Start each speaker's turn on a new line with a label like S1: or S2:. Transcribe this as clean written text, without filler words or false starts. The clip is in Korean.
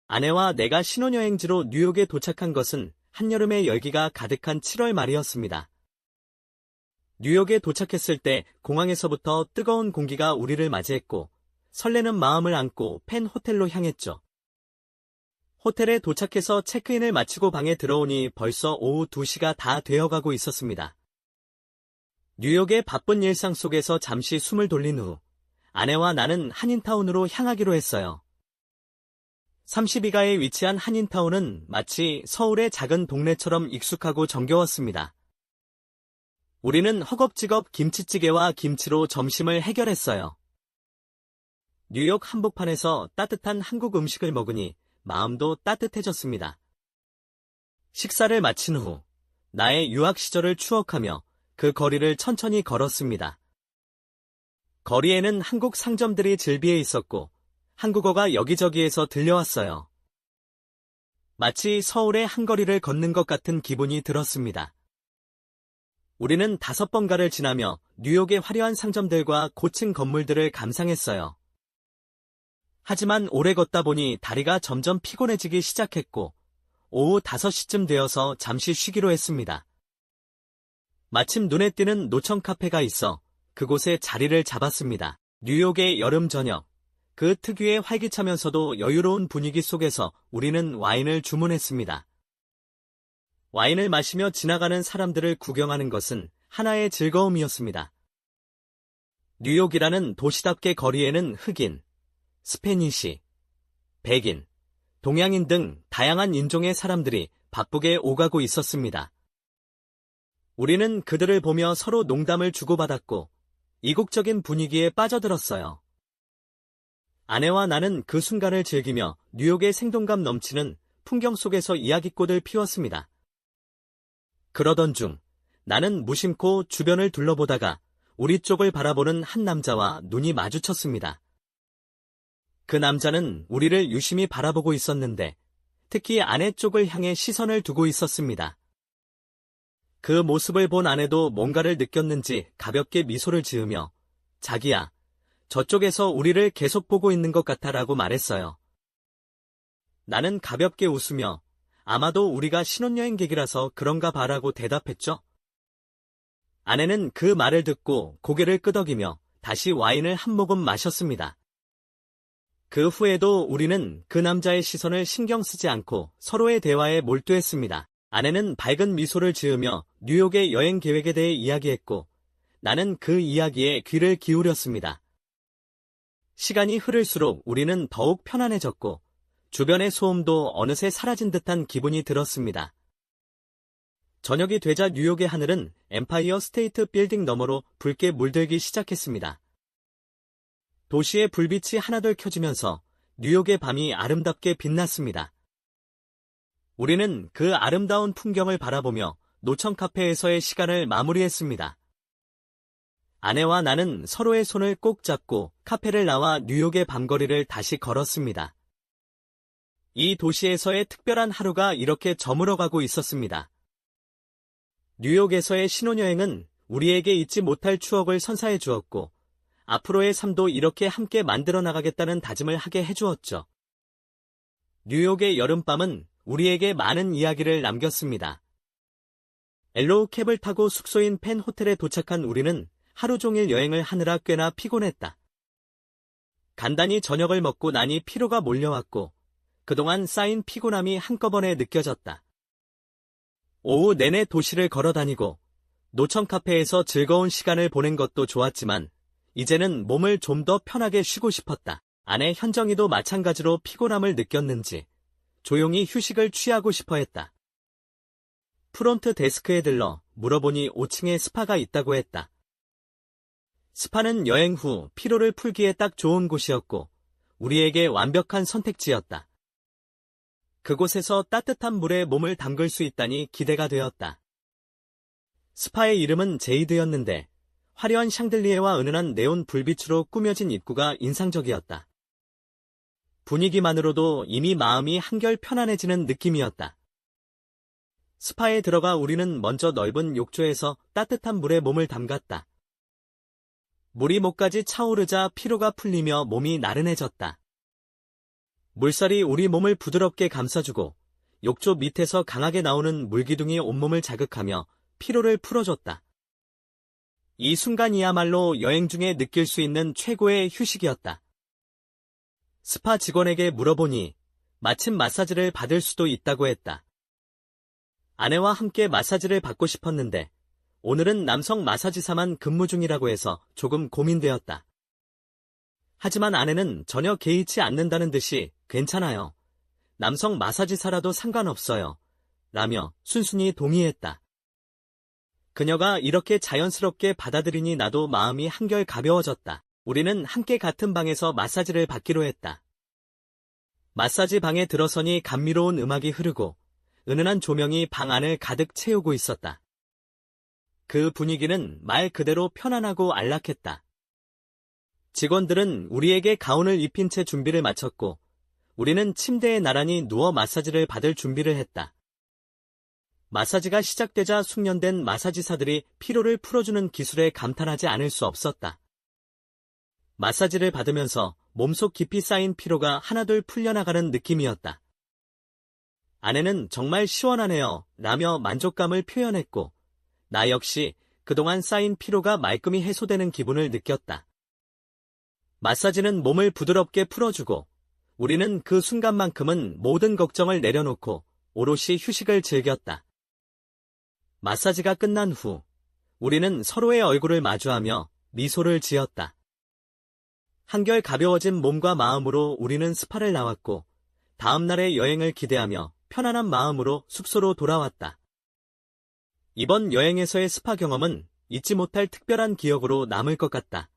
S1: 아내와 내가 신혼여행지로 뉴욕에 도착한 것은 한여름의 열기가 가득한 7월 말이었습니다. 뉴욕에 도착했을 때 공항에서부터 뜨거운 공기가 우리를 맞이했고 설레는 마음을 안고 펜 호텔로 향했죠. 호텔에 도착해서 체크인을 마치고 방에 들어오니 벌써 오후 2시가 다 되어가고 있었습니다. 뉴욕의 바쁜 일상 속에서 잠시 숨을 돌린 후 아내와 나는 한인타운으로 향하기로 했어요. 32가에 위치한 한인타운은 마치 서울의 작은 동네처럼 익숙하고 정겨웠습니다. 우리는 허겁지겁 김치찌개와 김치로 점심을 해결했어요. 뉴욕 한복판에서 따뜻한 한국 음식을 먹으니 마음도 따뜻해졌습니다. 식사를 마친 후 나의 유학 시절을 추억하며 그 거리를 천천히 걸었습니다. 거리에는 한국 상점들이 즐비해 있었고 한국어가 여기저기에서 들려왔어요. 마치 서울의 한거리를 걷는 것 같은 기분이 들었습니다. 우리는 5번가를 지나며 뉴욕의 화려한 상점들과 고층 건물들을 감상했어요. 하지만 오래 걷다 보니 다리가 점점 피곤해지기 시작했고 오후 5시쯤 되어서 잠시 쉬기로 했습니다. 마침 눈에 띄는 노천 카페가 있어 그곳에 자리를 잡았습니다. 뉴욕의 여름 저녁, 그 특유의 활기차면서도 여유로운 분위기 속에서 우리는 와인을 주문했습니다. 와인을 마시며 지나가는 사람들을 구경하는 것은 하나의 즐거움이었습니다. 뉴욕이라는 도시답게 거리에는 흑인, 스페니시, 백인, 동양인 등 다양한 인종의 사람들이 바쁘게 오가고 있었습니다. 우리는 그들을 보며 서로 농담을 주고받았고 이국적인 분위기에 빠져들었어요. 아내와 나는 그 순간을 즐기며 뉴욕의 생동감 넘치는 풍경 속에서 이야기꽃을 피웠습니다. 그러던 중 나는 무심코 주변을 둘러보다가 우리 쪽을 바라보는 한 남자와 눈이 마주쳤습니다. 그 남자는 우리를 유심히 바라보고 있었는데 특히 아내 쪽을 향해 시선을 두고 있었습니다. 그 모습을 본 아내도 뭔가를 느꼈는지 가볍게 미소를 지으며 자기야, 저쪽에서 우리를 계속 보고 있는 것 같아라고 말했어요. 나는 가볍게 웃으며 아마도 우리가 신혼여행객이라서 그런가 봐라고 대답했죠. 아내는 그 말을 듣고 고개를 끄덕이며 다시 와인을 한 모금 마셨습니다. 그 후에도 우리는 그 남자의 시선을 신경 쓰지 않고 서로의 대화에 몰두했습니다. 아내는 밝은 미소를 지으며 뉴욕의 여행 계획에 대해 이야기했고 나는 그 이야기에 귀를 기울였습니다. 시간이 흐를수록 우리는 더욱 편안해졌고 주변의 소음도 어느새 사라진 듯한 기분이 들었습니다. 저녁이 되자 뉴욕의 하늘은 엠파이어 스테이트 빌딩 너머로 붉게 물들기 시작했습니다. 도시의 불빛이 하나둘 켜지면서 뉴욕의 밤이 아름답게 빛났습니다. 우리는 그 아름다운 풍경을 바라보며 노천 카페에서의 시간을 마무리했습니다. 아내와 나는 서로의 손을 꼭 잡고 카페를 나와 뉴욕의 밤거리를 다시 걸었습니다. 이 도시에서의 특별한 하루가 이렇게 저물어가고 있었습니다. 뉴욕에서의 신혼여행은 우리에게 잊지 못할 추억을 선사해 주었고 앞으로의 삶도 이렇게 함께 만들어 나가겠다는 다짐을 하게 해주었죠. 뉴욕의 여름밤은 우리에게 많은 이야기를 남겼습니다. 엘로우 캡을 타고 숙소인 펜 호텔에 도착한 우리는 하루 종일 여행을 하느라 꽤나 피곤했다. 간단히 저녁을 먹고 나니 피로가 몰려왔고 그동안 쌓인 피곤함이 한꺼번에 느껴졌다. 오후 내내 도시를 걸어다니고 노천 카페에서 즐거운 시간을 보낸 것도 좋았지만 이제는 몸을 좀 더 편하게 쉬고 싶었다. 아내 현정이도 마찬가지로 피곤함을 느꼈는지 조용히 휴식을 취하고 싶어 했다. 프론트 데스크에 들러 물어보니 5층에 스파가 있다고 했다. 스파는 여행 후 피로를 풀기에 딱 좋은 곳이었고 우리에게 완벽한 선택지였다. 그곳에서 따뜻한 물에 몸을 담글 수 있다니 기대가 되었다. 스파의 이름은 제이드였는데 화려한 샹들리에와 은은한 네온 불빛으로 꾸며진 입구가 인상적이었다. 분위기만으로도 이미 마음이 한결 편안해지는 느낌이었다. 스파에 들어가 우리는 먼저 넓은 욕조에서 따뜻한 물에 몸을 담갔다. 물이 목까지 차오르자 피로가 풀리며 몸이 나른해졌다. 물살이 우리 몸을 부드럽게 감싸주고 욕조 밑에서 강하게 나오는 물기둥이 온몸을 자극하며 피로를 풀어줬다. 이 순간이야말로 여행 중에 느낄 수 있는 최고의 휴식이었다. 스파 직원에게 물어보니 마침 마사지를 받을 수도 있다고 했다. 아내와 함께 마사지를 받고 싶었는데 오늘은 남성 마사지사만 근무 중이라고 해서 조금 고민되었다. 하지만 아내는 전혀 개의치 않는다는 듯이 괜찮아요. 남성 마사지사라도 상관없어요. 라며 순순히 동의했다. 그녀가 이렇게 자연스럽게 받아들이니 나도 마음이 한결 가벼워졌다. 우리는 함께 같은 방에서 마사지를 받기로 했다. 마사지 방에 들어서니 감미로운 음악이 흐르고 은은한 조명이 방 안을 가득 채우고 있었다. 그 분위기는 말 그대로 편안하고 안락했다. 직원들은 우리에게 가운을 입힌 채 준비를 마쳤고 우리는 침대에 나란히 누워 마사지를 받을 준비를 했다. 마사지가 시작되자 숙련된 마사지사들이 피로를 풀어주는 기술에 감탄하지 않을 수 없었다. 마사지를 받으면서 몸속 깊이 쌓인 피로가 하나둘 풀려나가는 느낌이었다. 아내는 정말 시원하네요 라며 만족감을 표현했고 나 역시 그동안 쌓인 피로가 말끔히 해소되는 기분을 느꼈다. 마사지는 몸을 부드럽게 풀어주고 우리는 그 순간만큼은 모든 걱정을 내려놓고 오롯이 휴식을 즐겼다. 마사지가 끝난 후 우리는 서로의 얼굴을 마주하며 미소를 지었다. 한결 가벼워진 몸과 마음으로 우리는 스파를 나왔고 다음 날의 여행을 기대하며 편안한 마음으로 숙소로 돌아왔다. 이번 여행에서의 스파 경험은 잊지 못할 특별한 기억으로 남을 것 같다.